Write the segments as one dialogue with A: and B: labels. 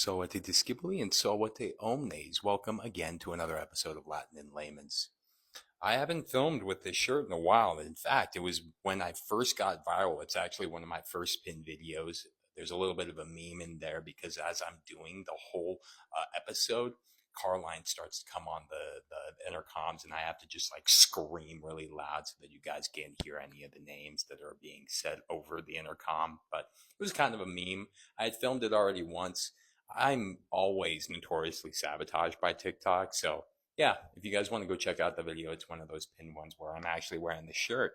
A: Sawate discipuli and sawate omnes. Welcome again to another episode of Latin in Layman's. I haven't filmed with this shirt in a while. In fact, it was when I first got viral. It's actually one of my first pin videos. There's a little bit of a meme in there because as I'm doing the whole episode, Carline starts to come on the intercoms and I have to just like scream really loud so that you guys can't hear any of the names that are being said over the intercom. But it was kind of a meme. I had filmed it already once. I'm always notoriously sabotaged by TikTok, so yeah, if you guys want to go check out the video, it's one of those pinned ones where I'm actually wearing the shirt.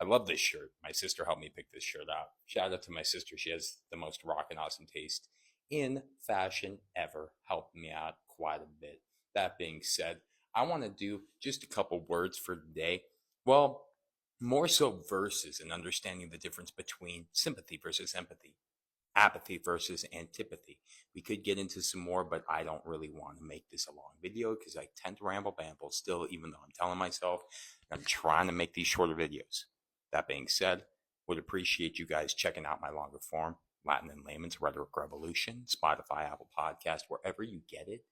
A: I love this shirt. My sister helped me pick this shirt out. Shout out to my sister. She has the most rockin' awesome taste in fashion ever. Helped me out quite a bit. That being said, I want to do just a couple words for today. Well, more so verses and understanding the difference between sympathy versus empathy, apathy versus antipathy. We could get into some more, but I don't really want to make this a long video because I tend to ramble still, even though I'm telling myself I'm trying to make these shorter videos. That being said, would appreciate you guys checking out my longer form, Latin and Layman's Rhetoric Revolution, Spotify, Apple Podcast, wherever you get it.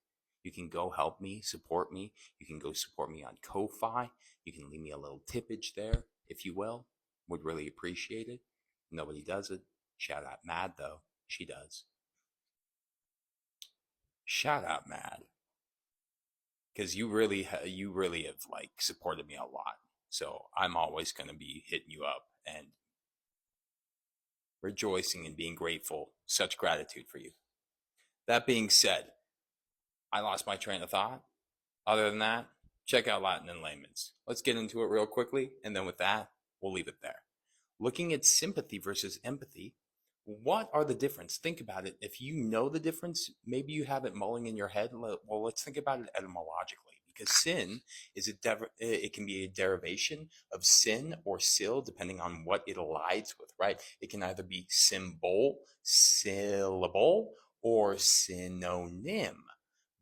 A: You can go help me, support me. You can go support me on Ko-Fi. You can leave me a little tippage there, if you will. Would really appreciate it. Nobody does it. Shout out Mad, though. She does. Shout out Mad. Because you really have like supported me a lot. So I'm always going to be hitting you up and rejoicing and being grateful. Such gratitude for you. That being said, I lost my train of thought. Other than that, check out Latin and Layman's. Let's get into it real quickly. And then with that, we'll leave it there. Looking at sympathy versus empathy, what are the difference? Think about it. If you know the difference, maybe you have it mulling in your head. Well, let's think about it etymologically, because sin is it can be a derivation of sin or sil, depending on what it aligns with, right? It can either be symbol, syllable, or synonym.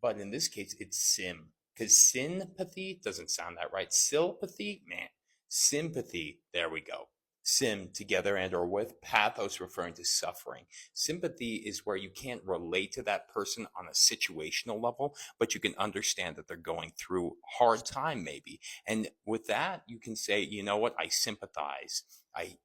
A: But in this case, it's sim, because sympathy doesn't sound that right. Sympathy, man, sympathy. There we go. Sim, together and or with, pathos referring to suffering. Sympathy is where you can't relate to that person on a situational level, but you can understand that they're going through a hard time maybe. And with that, you can say, you know what, I sympathize. I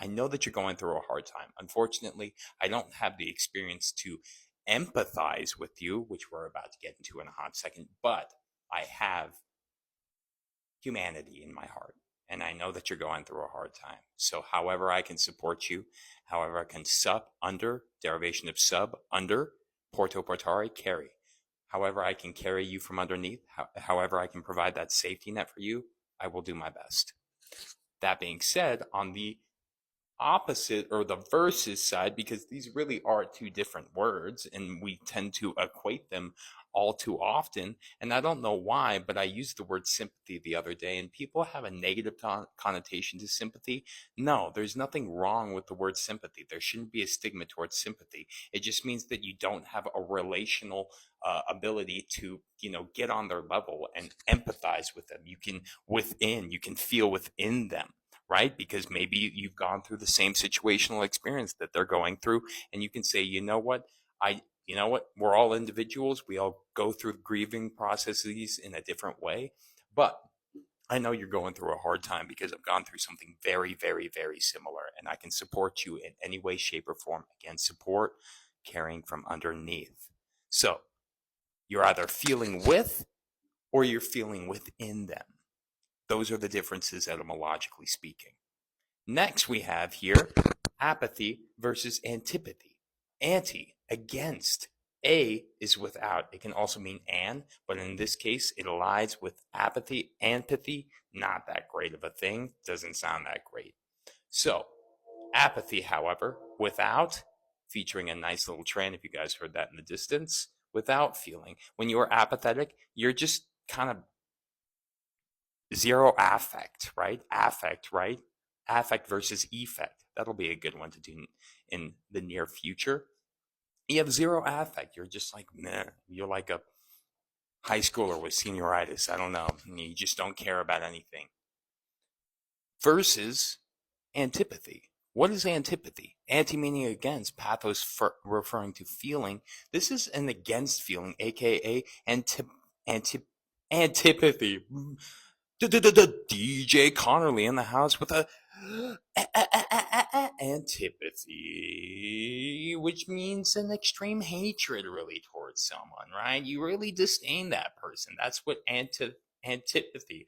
A: know that you're going through a hard time. Unfortunately, I don't have the experience to empathize with you, which we're about to get into in a hot second, but I have humanity in my heart. And I know that you're going through a hard time. So however I can support you, however I can derivation of sub, under, porto portare, carry. However I can carry you from underneath, however I can provide that safety net for you, I will do my best. That being said, on the opposite or the versus side, because these really are two different words and we tend to equate them all too often, and I don't know why, but I used the word sympathy the other day and people have a negative connotation to sympathy. No, there's nothing wrong with the word sympathy. There shouldn't be a stigma towards sympathy. It just means that you don't have a relational ability to, get on their level and empathize with them. You can feel within them, right? Because maybe you've gone through the same situational experience that they're going through, and you can say, we're all individuals. We all go through grieving processes in a different way. But I know you're going through a hard time because I've gone through something very, very, very similar, and I can support you in any way, shape, or form. Again, support, carrying from underneath. So you're either feeling with or you're feeling within them. Those are the differences etymologically speaking. Next, we have here apathy versus antipathy. Anti, against. A is without. It can also mean an, but in this case, it aligns with apathy. Antipathy, not that great of a thing. Doesn't sound that great. So, apathy, however, without, featuring a nice little train, if you guys heard that in the distance, without feeling. When you are apathetic, you're just kind of zero affect, right? Affect, right? Affect versus effect. That'll be a good one to do in the near future. You have zero affect. You're just like, meh. You're like a high schooler with senioritis. I don't know. You just don't care about anything. Versus antipathy, What is antipathy? Anti meaning against, pathos referring to feeling. This is an against feeling, aka anti antipathy. DJ Connerly in the house with a antipathy, which means an extreme hatred really towards someone, right? You really disdain that person. That's what antipathy.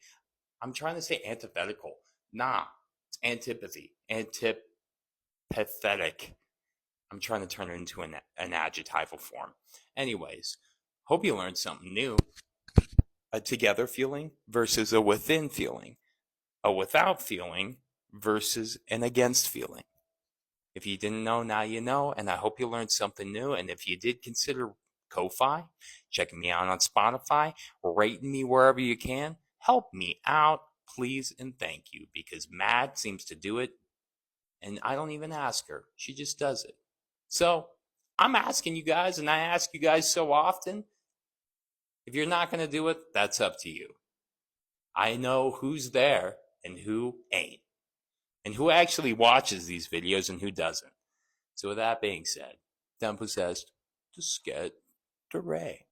A: I'm trying to say antithetical. Nah, it's antipathy. Pathetic. I'm trying to turn it into an adjectival form. Anyways, hope you learned something new. A together feeling versus a within feeling. A without feeling versus an against feeling. If you didn't know, now you know, and I hope you learned something new. And if you did, consider Ko-Fi, checking me out on Spotify, rating me wherever you can. Help me out, please and thank you, because Mad seems to do it, and I don't even ask her. She just does it. So I'm asking you guys, and I ask you guys so often. If you're not going to do it, that's up to you. I know who's there and who ain't, and who actually watches these videos and who doesn't. So with that being said, done possessed, just get the ray.